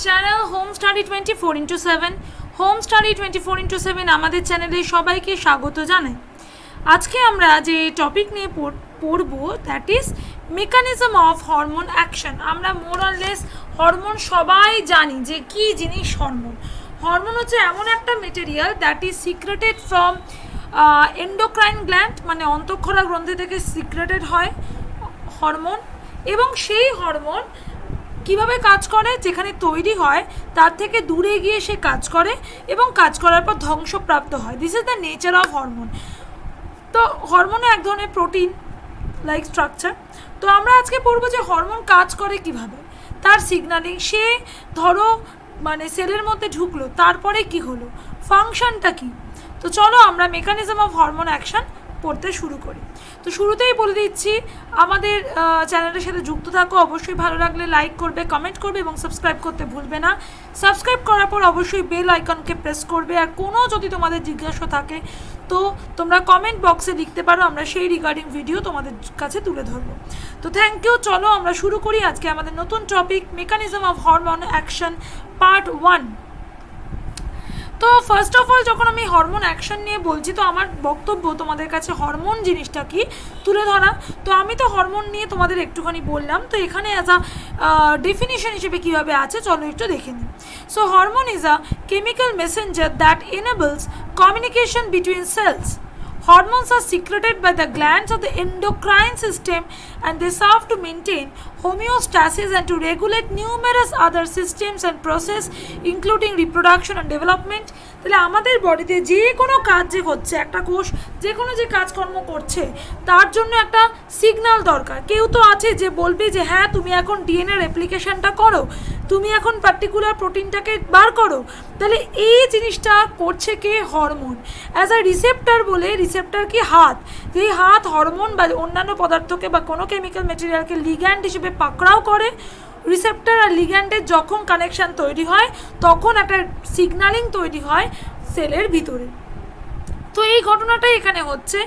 Channel home study 24x7 home study 24x7 আমাদের চ্যানেলে সবাইকে স্বাগত জানাই। আজকে আমরা যে টপিক নিয়ে পড়ব that is mechanism of hormone action. আমরা মোর অর লেস হরমোন সবাই জানি যে কি জিনিস হরমোন। হরমোন হচ্ছে এমন একটা material that is secreted from endocrine gland, মানে অন্তঃক্ষরা গ্রন্থি থেকে সিক্রেটেড হয় হরমোন, এবং সেই হরমোন কিভাবে কাজ করে, যেখানে তৈরি হয় তার থেকে দূরে গিয়ে সে কাজ করে এবং কাজ করার পর ধ্বংসপ্রাপ্ত হয়। This is the nature of hormone. তো হরমোনে এক ধরনের প্রোটিন লাইক স্ট্রাকচার। তো আমরা আজকে পড়বো যে হরমোন কাজ করে কিভাবে, তার সিগন্যালিং, সে ধরো মানে সেলের মধ্যে ঢুকলো, তারপরে কি হলো, ফাংশনটা কি। তো চলো আমরা মেকানিজম অফ হরমোন অ্যাকশন পড়তে শুরু করি। তো শুরুতেই বলে দিচ্ছি আমাদের চ্যানেলের সাথে যুক্ত থাকো। অবশ্যই ভালো লাগলে লাইক করবে, কমেন্ট করবে এবং সাবস্ক্রাইব করতে ভুলবে না। সাবস্ক্রাইব করার পর অবশ্যই বেল আইকনকে প্রেস করবে। আর কোনো যদি তোমাদের জিজ্ঞাসা থাকে তো তোমরা কমেন্ট বক্সে লিখতে পারো, আমরা সেই রিগার্ডিং ভিডিও তোমাদের কাছে তুলে ধরবো। তো থ্যাংক ইউ। চলো আমরা শুরু করি আজকে আমাদের নতুন topic mechanism of hormone action part 1। তো ফার্স্ট অফ অল যখন আমি হরমোন অ্যাকশন নিয়ে বলছি, তো আমার বক্তব্য তোমাদের কাছে হরমোন জিনিসটা কি তুলে ধরা। তো আমি তো হরমোন নিয়ে তোমাদের একটুখানি বললাম, তো এখানে অ্যাজ আ ডেফিনিশন হিসেবে কীভাবে আছে চলো একটু দেখে নিই। So hormone is a chemical Messenger that enables communication between cells. Hormones are secreted by the glands of the endocrine system and they serve to maintain homeostasis and to regulate numerous other systems and process including reproduction and development. তাহলে আমাদের বডিতে যে কোনো কাজ যে হচ্ছে, একটা কোষ যে কোনো যে কাজকর্ম করছে তার জন্য একটা সিগন্যাল দরকার। কেউ তো আছে যে বলবে যে হ্যাঁ তুমি এখন ডিএনএ রেপ্লিকেশনটা করো, তুমি এখন পার্টিকুলার প্রোটিনটাকে বার করো। তাহলে এই জিনিসটা করছে কে? হরমোন। অ্যাজ আ রিসেপ্টার বলে, রিসেপ্টার কি? হাত। যেই হাত হরমোন বা অন্যান্য পদার্থকে বা কোনো কেমিক্যাল মেটেরিয়ালকে লিগ্যান্ড হিসেবে পাকড়াও করে। রিসেপ্টার আর লিগ্যান্ডের যখন কানেকশান তৈরি হয় তখন একটা সিগন্যালিং তৈরি হয় সেলের ভিতরে। তো এই ঘটনাটাই এখানে হচ্ছে,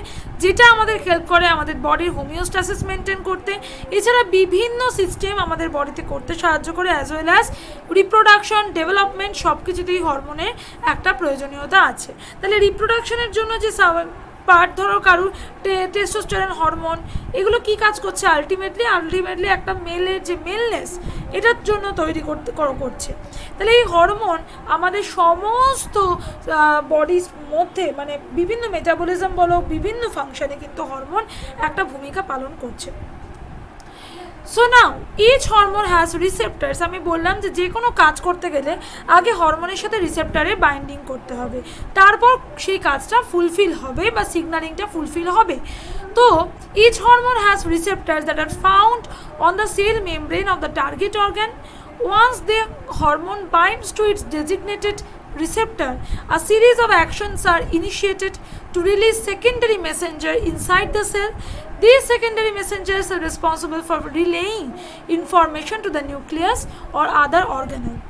যেটা আমাদের হেল্প করে আমাদের বডির হোমিওস্ট্যাসিস মেনটেন করতে। এছাড়া বিভিন্ন সিস্টেম আমাদের বডিতে করতে সাহায্য করে, as well as reproduction, development, সব কিছুতেই হরমোনের একটা প্রয়োজনীয়তা আছে। তাহলে রিপ্রোডাকশনের জন্য যে পার্ট, ধরো কারুর টেস্টোস্টেরন হরমোন, এগুলো কি কাজ করছে? আলটিমেটলি একটা মেলের যে মেলনেস, এটার জন্য তৈরি করছে। তাহলে এই হরমোন আমাদের সমস্ত বডির মধ্যে, মানে বিভিন্ন মেটাবলিজম বলো, বিভিন্ন ফাংশনে কিন্তু হরমোন একটা ভূমিকা পালন করছে। So now each hormone has receptors. আমি বললাম যে যে কোনো কাজ করতে গেলে আগে হরমোনের সাথে রিসেপ্টারে বাইন্ডিং করতে হবে, তারপর সেই কাজটা ফুলফিল হবে বা সিগন্যালিংটা ফুলফিল হবে। তো each hormone has receptors that are found on the cell membrane of the target organ. Once the hormone binds to its designated receptor, a series of actions are initiated to release secondary messenger inside the cell. These secondary messengers are responsible for relaying information to the nucleus or other organelle.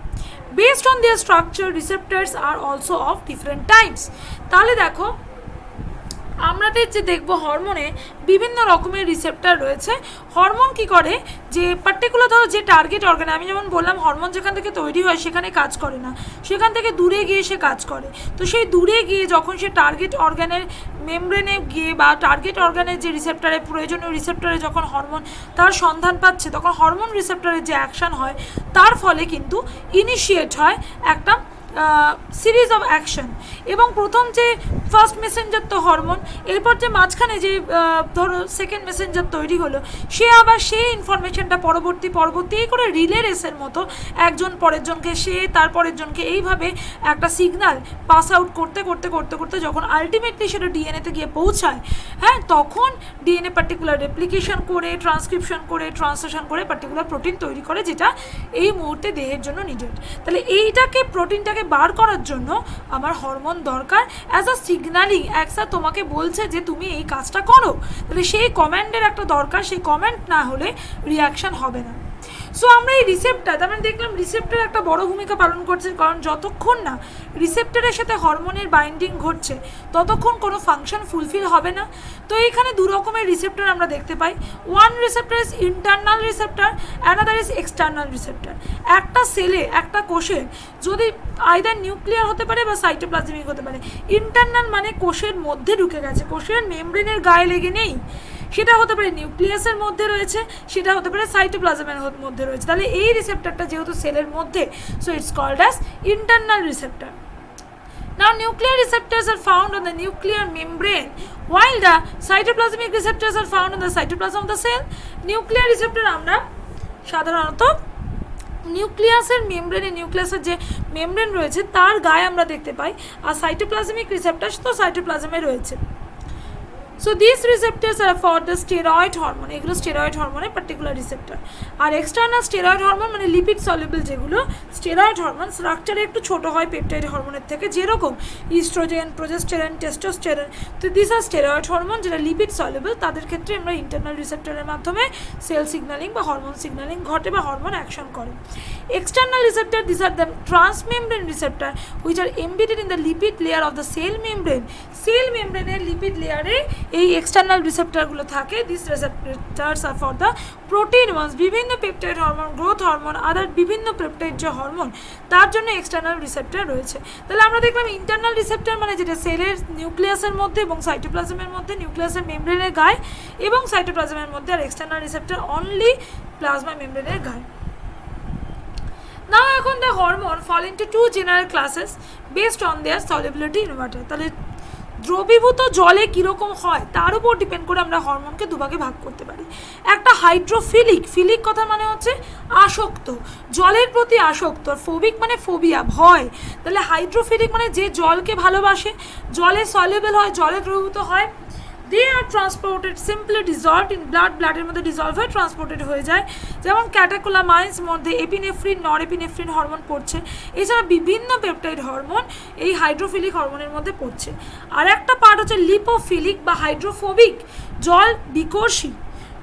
Based on their structure, receptors are also of different types. তাহলে দেখো আমাদের যে দেখবো হরমোনে বিভিন্ন রকমের receptor রয়েছে। Hormone কি করে, যে পার্টিকুলার ধরো যে টার্গেট অর্গানে, আমি যেমন বললাম হরমোন যেখান থেকে তৈরি হয় সেখানে কাজ করে না, সেখান থেকে দূরে গিয়ে সে কাজ করে। তো সেই দূরে গিয়ে যখন সে টার্গেট অর্গানের মেমব্রেনে গিয়ে বা টার্গেট অর্গানের যে রিসেপ্টারে, প্রয়োজনীয় রিসেপ্টারে যখন হরমোন তার সন্ধান পাচ্ছে, তখন হরমোন রিসেপ্টারের যে অ্যাকশান হয় তার ফলে কিন্তু ইনিশিয়েট হয় একটা সিরিজ অফ অ্যাকশন। এবং প্রথম যে ফার্স্ট মেসেঞ্জার তো হরমোন, এরপর যে মাঝখানে যে ধরো সেকেন্ড মেসেঞ্জার তৈরি হলো, সে আবার সেই ইনফরমেশনটা পরবর্তী করে রিলে রেসের মতো একজন পরের জনকে, সে তারপরের জনকে, এইভাবে একটা সিগন্যাল পাস আউট করতে করতে যখন আলটিমেটলি সেটা ডিএনএতে গিয়ে পৌঁছায়, হ্যাঁ, তখন ডিএনএ পার্টিকুলার রেপ্লিকেশন করে, ট্রান্সক্রিপশন করে, ট্রান্সলেশন করে পার্টিকুলার প্রোটিন তৈরি করে, যেটা এই মুহূর্তে দেহের জন্য নিডেড। তাহলে এইটাকে, প্রোটিনটাকে বার করার জন্য আমার হরমোন দরকার অ্যাজ আ সিগন্যালিং। একটা তোমাকে বলছে যে তুমি এই কাজটা করো, তাহলে সেই কমান্ডের একটা দরকার, সেই কমান্ড না হলে রিয়াকশান হবে না। সো আমরা এই রিসেপ্টর, তার মানে দেখলাম রিসেপ্টর একটা বড় ভূমিকা পালন করছে, কারণ যতক্ষণ না রিসেপ্টরের সাথে হরমোনের বাইন্ডিং ঘটছে ততক্ষণ কোনো ফাংশন ফুলফিল হবে না। তো এইখানে দু রকমের রিসেপ্টর আমরা দেখতে পাই। One receptor is internal receptor, another is external receptor. একটা সেলে, একটা কোষে যদি আইদার নিউক্লিয়ার হতে পারে বা সাইটোপ্লাজমিক হতে পারে। ইন্টারনাল মানে কোষের মধ্যে ঢুকে গেছে, কোষের মেমব্রেনের গায়ে লেগে নেই, সেটা হতে পারে নিউক্লিয়াসের মধ্যে রয়েছে, সেটা হতে পারে সাইটোপ্লাজমের মধ্যে রয়েছে। তাহলে এই রিসেপ্টরটা যেহেতু সেলের মধ্যে, so it's called as internal receptor. Now nuclear receptors are found on the nuclear membrane while the cytoplasmic receptors are found on the cytoplasm of the cell. Nuclear receptor আমরা সাধারণত নিউক্লিয়াসের মেমব্রেনে, নিউক্লিয়াসের যে মেমব্রেন রয়েছে তার গায়ে আমরা দেখতে পাই, আর সাইটোপ্লাজমিক রিসেপ্টর তো সাইটোপ্লাজমে রয়েছে। So this receptors are for the steroid hormone, এগুলো স্টেরয়েড হরমোনের পার্টিকুলার রিসেপ্টার। আর এক্সটার্নাল স্টেরয়েড হরমোন মানে লিপিড সলিউবল যেগুলো স্টেরয়েড হরমোন, স্ট্রাকচারে একটু ছোটো হয় পেপটাইড হরমোনের থেকে, যেরকম ইস্ট্রোজেন, প্রোজেস্টেরন, টেস্টোস্টেরন। তো দিস আর স্টেরয়েড হরমোন যেটা লিপিড সলিউবল, তাদের ক্ষেত্রে আমরা ইন্টারনাল রিসেপ্টারের মাধ্যমে সেল সিগন্যালিং বা হরমোন সিগন্যালিং ঘটে বা হরমোন অ্যাকশন করে। External receptor, this are the transmembrane receptor which are embedded in the lipid layer of the cell membrane. Cell মেমব্রেনের লিপিড লেয়ারে এই এক্সটার্নাল রিসেপ্টারগুলো থাকে। This receptors are for the protein ones, বিভিন্ন peptide hormone, growth hormone, other বিভিন্ন peptide যে hormone, তার জন্য এক্সটার্নাল রিসেপ্টার রয়েছে। তাহলে আমরা দেখলাম ইন্টারনাল রিসেপ্টার মানে যেটা সেলের নিউক্লিয়াসের মধ্যে এবং সাইটোপ্লাজমের মধ্যে, নিউক্লিয়াসের মেমব্রেনের গায়ে এবং সাইটোপ্লাজমের মধ্যে, আর এক্সটার্নাল রিসেপ্টার অনলি প্লাজমা মেমব্রেনের গায়ে। Now এখন the hormone fall into two general classes based on their solubility in water. তাহলে দ্রবীভূত জলে কীরকম হয় তার উপর ডিপেন্ড করে আমরা হরমোনকে দুভাগে ভাগ করতে পারি। একটা হাইড্রোফিলিক, ফিলিক কথা মানে হচ্ছে আসক্ত, জলের প্রতি আসক্ত, আর ফোবিক মানে ফোবিয়া, ভয়। তাহলে হাইড্রোফিলিক মানে যে জলকে ভালোবাসে, জলে সলিউবল হয়, জলে দ্রবীভূত হয়। they are transported simply dissolved in blood, ব্লাডের মধ্যে ডিজলভ হয়ে ট্রান্সপোর্টেড হয়ে যায়। যেমন ক্যাটাকোলামাইন্স মধ্যে এপিনেফ্রিন, নরএপিনেফ্রিন হরমোন পড়ছে, এছাড়া বিভিন্ন পেপটাইড হরমোন এই হাইড্রোফিলিক হরমোনের মধ্যে পড়ছে। আর একটা পার্ট হচ্ছে লিপোফিলিক বা হাইড্রোফোবিক, জল বিকর্ষী।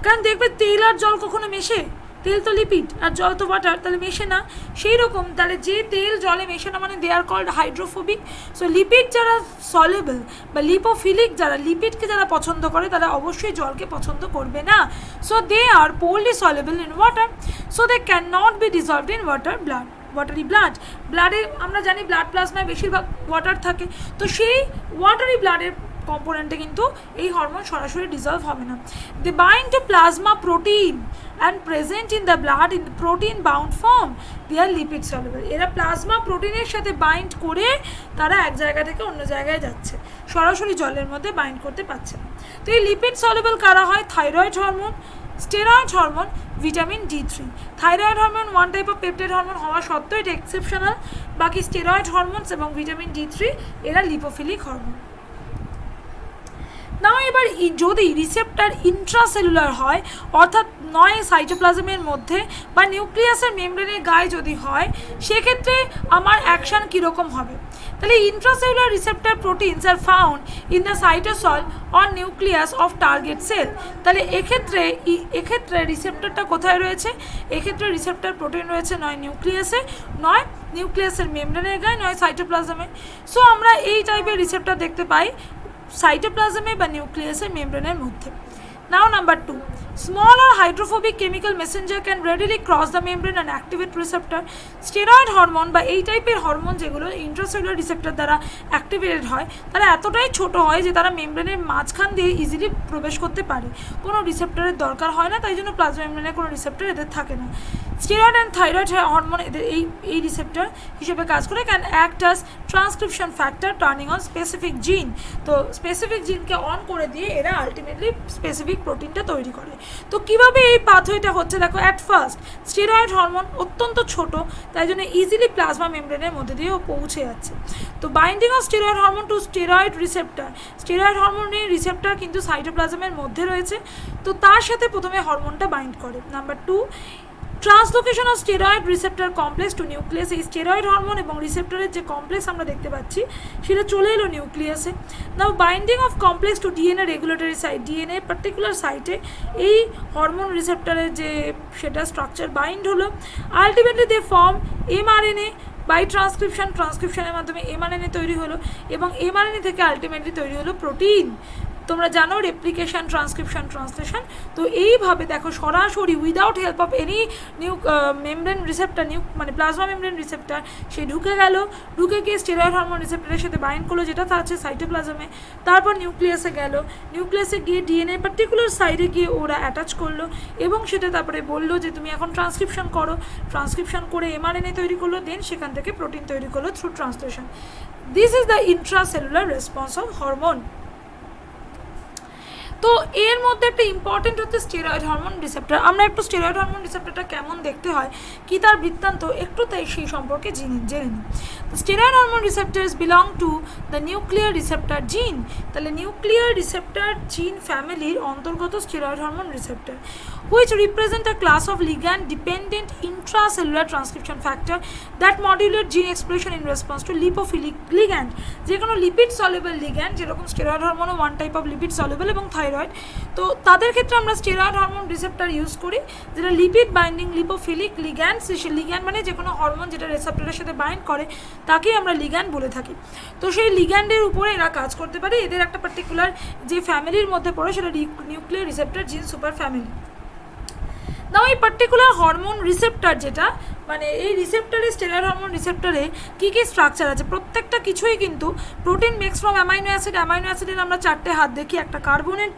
কারণ দেখবে তেল আর জল কখনো মেশে, তেল তো লিপিড আর জল তো ওয়াটার, তাহলে মেশে না। সেই রকম তাহলে যে তেল জলে মেশে না মানে they are called hydrophobic. So lipid যারা সলিউবল বা লিপোফিলিক, যারা লিপিডকে যারা পছন্দ করে তারা অবশ্যই জলকে পছন্দ করবে না। So they are poorly soluble in water, so they can not be dissolved in watery blood. ব্লাডে আমরা জানি ব্লাড প্লাজমায় বেশিরভাগ ওয়াটার থাকে, তো সেই ওয়াটারি ব্লাডের কম্পোনেন্টে কিন্তু এই হরমোন সরাসরি ডিজলভ হবে না। They bind to plasma protein and present in the blood in the protein bound form, they are lipid soluble. এরা প্লাজমা প্রোটিনের সাথে বাইন্ড করে তারা এক জায়গা থেকে অন্য জায়গায় যাচ্ছে, সরাসরি জলের মধ্যে বাইন্ড করতে পারছে না। তো এই লিপিড সলিউবল কারা হয়? Thyroid hormone, steroid hormone, vitamin D3। Thyroid hormone one type of peptide hormone হওয়া সত্ত্বেও এটা এক্সেপশনাল, বাকি স্টেরয়েড হরমোনস এবং ভিটামিন D3 এরা লিপোফিলিক হরমোন। না এবার যদি রিসেপ্টার ইন্ট্রাসেলুলার হয়, অর্থাৎ নয় সাইটোপ্লাজমের মধ্যে বা নিউক্লিয়াসের মেমব্রেনের গায়ে যদি হয়, সেক্ষেত্রে আমার অ্যাকশান কীরকম হবে? তাহলে intracellular receptor proteins are found in the cytosol or nucleus of target cell. তাহলে এক্ষেত্রে রিসেপ্টারটা কোথায় রয়েছে? এক্ষেত্রে রিসেপ্টার প্রোটিন রয়েছে নয় নিউক্লিয়াসে, নয় নিউক্লিয়াসের মেমব্রেনের গায়ে, নয় সাইটোপ্লাজমে। সো আমরা এই টাইপের রিসেপ্টার দেখতে পাই সাইটোপ্লাজমে বা নিউক্লিয়াসের মেমব্রেনের মধ্যে। নাও number 2, small or hydrophobic chemical messenger can readily cross the membrane and activate receptor. Steroid hormone বা এই টাইপের হরমোন যেগুলো ইন্ট্রাসেলুলার রিসেপ্টর দ্বারা অ্যাক্টিভেটেড হয়, তারা এতটাই ছোট হয় যে তারা মেমব্রেনের মাঝখান দিয়ে ইজিলি প্রবেশ করতে পারে, কোনো রিসেপ্টরের দরকার হয় না, তাই জন্য প্লাজমা মেমব্রেনে কোনো রিসেপ্টর এদের থাকে না। স্টেরয়েড অ্যান্ড থাইরয়েড হরমোন এদের এই রিসেপ্টর হিসেবে কাজ করে, can act as transcription factor turning on specific জিন। তো স্পেসিফিক জিনকে অন করে দিয়ে এরা আলটিমেটলি স্পেসিফিক প্রোটিনটা তৈরি করে। তো কীভাবে এই পাথওয়েটা হচ্ছে দেখো, অ্যাট ফার্স্ট স্টেরয়েড হরমোন অত্যন্ত ছোট, তাই জন্য ইজিলি প্লাজমা মেমব্রেনের মধ্যে দিয়েও পৌঁছে যাচ্ছে। তো binding of steroid hormone to steroid receptor, steroid হরমোনের রিসেপ্টার কিন্তু সাইটোপ্লাজমের মধ্যে রয়েছে, তো তার সাথে প্রথমে হরমোনটা বাইন্ড করে। Number 2, translocation of steroid receptor complex to nucleus, এই স্টেরয়েড হরমোন এবং রিসেপ্টরের যে কমপ্লেক্স আমরা দেখতে পাচ্ছি সেটা চলে এলো নিউক্লিয়াসে। Now binding of complex to DNA regulatory site, DNA particular সাইটে এই হরমোন রিসেপ্টরের যে সেটা স্ট্রাকচার বাইন্ড হলো। Ultimately they form mRNA by transcription, ট্রান্সক্রিপশনের মাধ্যমে এমআরএনএ তৈরি হলো এবং এমআরএনএ থেকে আলটিমেটলি তৈরি হলো প্রোটিন। তোমরা জানো রেপ্লিকেশন, ট্রান্সক্রিপশন, ট্রান্সলেশন। তো এইভাবে দেখো সরাসরি without help of any membrane receptor, মানে প্লাজমা মেমব্রেন রিসেপ্টার, সে ঢুকে গিয়ে স্টেরয়েড হরমোন রিসেপ্টারের সাথে বাইন্ড করলো যেটা আছে সাইটোপ্লাজমে, তারপর নিউক্লিয়াসে নিউক্লিয়াসে গিয়ে ডিএনএ পার্টিকুলার সাইডে গিয়ে ওরা অ্যাটাচ করলো এবং সেটা তারপরে বললো যে তুমি এখন ট্রান্সক্রিপশন করো, ট্রান্সক্রিপশন করে এমআরএনএ তৈরি করলো, দেন সেখান থেকে প্রোটিন তৈরি করলো through translation. This is the intracellular response of hormone. তো এর মধ্যে একটা ইম্পর্টেন্ট হচ্ছে স্টেরয়েড হরমোন রিসেপ্টর। আমরা একটু স্টেরয়েড হরমোন রিসেপ্টরটা কেমন দেখতে হয়, কি তার বৃত্তান্ত একটু তাই সেই সম্পর্কে জেনে নিই। Steroid hormone receptors belong to the nuclear receptor gene. তাহলে নিউক্লিয়ার রিসেপ্টর জিন ফ্যামিলির অন্তর্গত steroid hormone receptor, which represent a class of ligand-dependent intracellular transcription factor that modulate gene expression in response to lipophilic ligand। যে কোনো lipid soluble ligand, যেরকম steroid হরমোনও one type of lipid soluble এবং thyroid, তো তাদের ক্ষেত্রে আমরা steroid hormone receptor use করি যেটা লিপিড বাইন্ডিং লিপোফিলিক লিগ্যান্ড। সে লিগ্যান্ড মানে যে কোনো হরমোন যেটা রিসেপ্টরের সাথে বাইন্ড করে তাকেই আমরা লিগ্যান্ড বলে থাকি। তো সেই লিগ্যান্ডের উপরে এরা কাজ করতে পারে, এদের একটা পার্টিকুলার যে ফ্যামিলির মধ্যে পড়ে সেটা nuclear receptor gene super family. Now এই পার্টিকুলার হরমোন রিসেপ্টর যেটা, মানে এই রিসেপ্টরে স্টেরয়েড হরমোন রিসেপ্টরে কী কী স্ট্রাকচার আছে, প্রত্যেকটা কিছুই কিন্তু protein makes from amino acid. Amino অ্যাসিডের আমরা 4টে হাত দেখি, একটা কার্বনের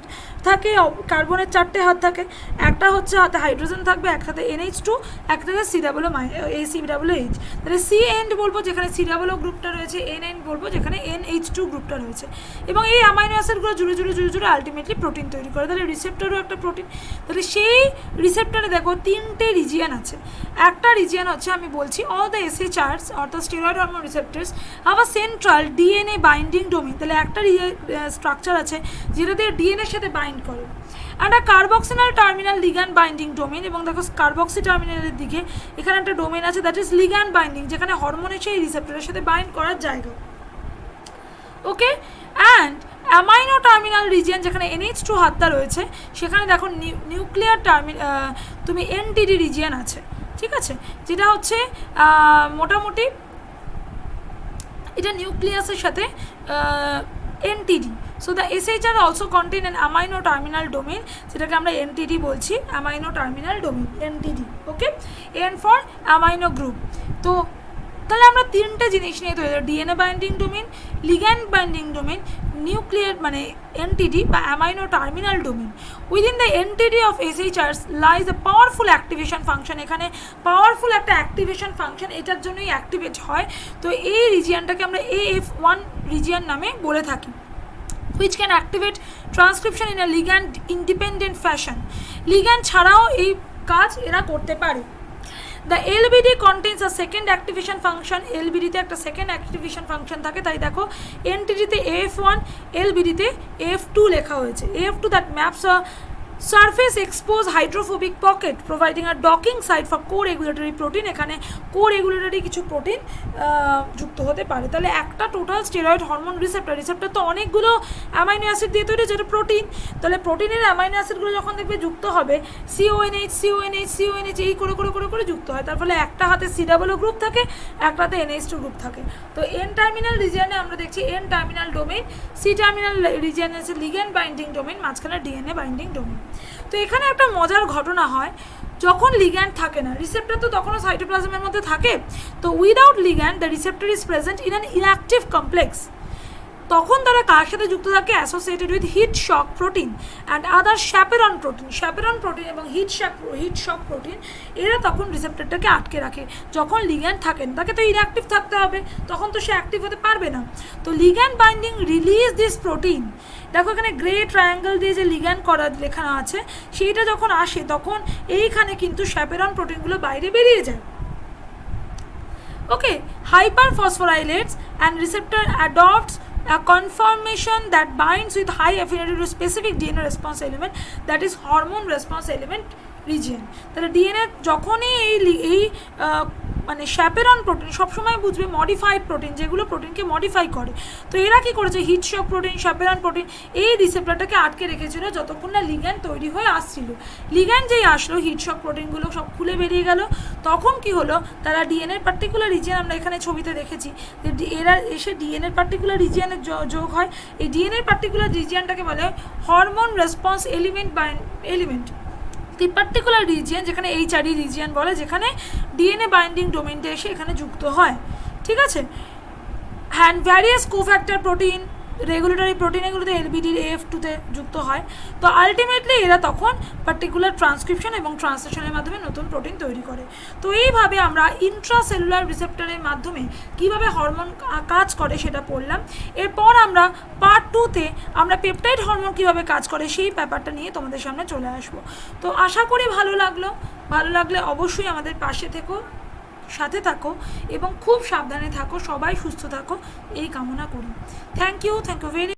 থাকে, কার্বনের 4টে হাত থাকে, একটা হচ্ছে হাতে হাইড্রোজেন থাকবে, একটাতে NH2, একটাতে COOH। তাহলে সি এন্ড বলবো যেখানে COO গ্রুপটা রয়েছে, এন্ড বলবো যেখানে NH2 গ্রুপটা রয়েছে, এবং এই অ্যামাইনো অ্যাসিডগুলো জুড়ে আলটিমেটলি প্রোটিন তৈরি করে। তাহলে রিসেপ্টরও একটা প্রোটিন। তাহলে সেই রিসেপ্টরে দেখো 3টে রিজিয়ান আছে। একটা রিজিয়ান হচ্ছে আমি বলছি অল দ্য SHRs অর্থাৎ স্টেরয়েড হরমোন রিসেপ্টরস আবার সেন্ট্রাল ডিএনএ বাইন্ডিং ডোমেইন। তাহলে একটা স্ট্রাকচার আছে যেটা দিয়ে ডিএনএর সাথে বাইন্ড করে, একটা কার্বক্সিনাল টার্মিনাল লিগ্যান্ড বাইন্ডিং ডোমেইন, এবং দেখো কার্বক্সি টার্মিনালের দিকে এখানে একটা ডোমেইন আছে দ্যাট ইজ লিগ্যান্ড বাইন্ডিং, যেখানে হরমোনের সেই রিসেপ্টরের সাথে বাইন্ড করার জায়গা। ওকে, অ্যান্ড অ্যামাইনো টার্মিনাল রিজিয়ন যেখানে NH2 হাতটা রয়েছে সেখানে দেখো নিউক্লিয়ার তুমি NTD রিজিয়ন আছে, ঠিক আছে, যেটা হচ্ছে মোটামুটি এটা নিউক্লিয়াসের সাথে NTD। So the SHR also contain an amino terminal domain, যেটাকে আমরা NTD বলছি, amino terminal domain NTD। Okay, N for amino group. তো তাহলে আমরা 3টে জিনিস নিয়ে তৈরি, DNA binding domain, ligand binding domain, nuclear মানে NTD বা amino terminal domain. Within the NTD of SHRs lies a powerful activation function. এখানে পাওয়ারফুল একটা অ্যাক্টিভেশন ফাংশন এটার জন্যই অ্যাক্টিভেট হয়। তো এই রিজিয়নটাকে আমরা AF1 রিজিয়ন নামে বলে থাকি, which can activate transcription in a ligand independent fashion। Ligand ছাড়াও এই কাজ এরা করতে পারে। The LBD contains a second activation function। LBD তে একটা সেকেন্ড অ্যাক্টিভেশন ফাংশন থাকে, তাই দেখো NTD তে AF1, LBD তে AF2 লেখা হয়েছে। AF2 that maps a surface exposed hydrophobic pocket providing a docking site for co-regulatory protein। এখানে co-regulatory কিছু প্রোটিন যুক্ত হতে পারে। তাহলে একটা টোটাল স্টেরয়েড হরমোন রিসেপ্টর তো অনেকগুলো অ্যামাইনো অ্যাসিড দিয়ে তৈরি, যেটা প্রোটিন। তাহলে প্রোটিনের অ্যামাইনো অ্যাসিডগুলো যখন দেখবে যুক্ত হবে CONH এই করে যুক্ত হয়, তার ফলে একটা হাতে COO গ্রুপ থাকে, একটাতে NH2 গ্রুপ থাকে। তো N টার্মিনাল রিজিয়নে আমরা দেখছি N terminal domain, C terminal রিজিয়নে আছে লিগ্যান্ড বাইন্ডিং ডোমেইন, মাঝখানে ডিএনএ বাইন্ডিং ডোমেইন। তো এখানে একটা মজার ঘটনা হয়, যখন লিগ্যান্ড থাকে না, রিসেপ্টর তো তখনও সাইটোপ্লাজমের মধ্যে থাকে, তো without ligand the receptor is present in an inactive complex. তখন তারা কার সাথে যুক্ত থাকে, associated with heat shock protein and other chaperone protein এবং হিট শক প্রোটিন, এরা তখন রিসেপ্টরটাকে আটকে রাখে। যখন লিগ্যান্ড থাকেন তাকে তো ইনঅ্যাক্টিভ থাকতে হবে, তখন তো সে অ্যাক্টিভ হতে পারবে না। তো ligand binding release this protein, দেখো এখানে গ্রে ট্রায়াঙ্গেল দিয়ে যে লিগ্যান্ড করা লেখা আছে সেইটা যখন আসে তখন এইখানে কিন্তু শ্যাপেরন প্রোটিনগুলো বাইরে বেরিয়ে যায়। Okay, hyper phosphorylates and receptor adopts a conformation that binds with high affinity to specific DNA response element, that is hormone response element region. তাহলে ডিএনএ যখনই এই মানে চ্যাপেরন প্রোটিন, সবসময় বুঝবে মডিফাইড প্রোটিন, যেগুলো প্রোটিনকে মডিফাই করে, তো এরা কী করেছে, হিট শক প্রোটিন, চ্যাপেরন প্রোটিন এই রিসেপ্টরটাকে আটকে রেখেছিল যতক্ষণ না লিগ্যান্ড তৈরি হয়ে আসছিল। লিগ্যান্ড যেই আসলো, হিট শক প্রোটিনগুলো সব খুলে বেরিয়ে গেল, তখন কি হলো, তারা ডিএনএর পার্টিকুলার রিজিয়ন, আমরা এখানে ছবিতে দেখেছি যে এরা এসে ডিএনএর পার্টিকুলার রিজিয়নের যোগ হয়। এই ডিএনএর পার্টিকুলার রিজিয়নটাকে বলে হরমোন রেসপন্স এলিমেন্ট। এই পার্টিকুলার রিজিয়ন, যেখানে HRE রিজিয়ন বলে, যেখানে ডিএনএ বাইন্ডিং ডোমেনটা এসে এখানে যুক্ত হয়, ঠিক আছে। And various cofactor protein, regulatory protein, এগুলোতে LBD AF2-তে যুক্ত হয়। তো আলটিমেটলি এরা তখন পার্টিকুলার ট্রান্সক্রিপশন এবং ট্রান্সলেশনের মাধ্যমে নতুন প্রোটিন তৈরি করে। তো এইভাবে আমরা ইন্ট্রাসেলুলার রিসেপ্টরের মাধ্যমে কিভাবে হরমোন কাজ করে সেটা পড়লাম। এরপর আমরা পার্ট 2-তে আমরা পেপটাইড হরমোন কীভাবে কাজ করে সেই ব্যাপারটা নিয়ে তোমাদের সামনে চলে আসবো। তো আশা করি ভালো লাগলে অবশ্যই আমাদের পাশে থেকো, সাথে থাকো এবং খুব সাবধানে থাকো, সবাই সুস্থ থাকো এই কামনা করি। Thank you very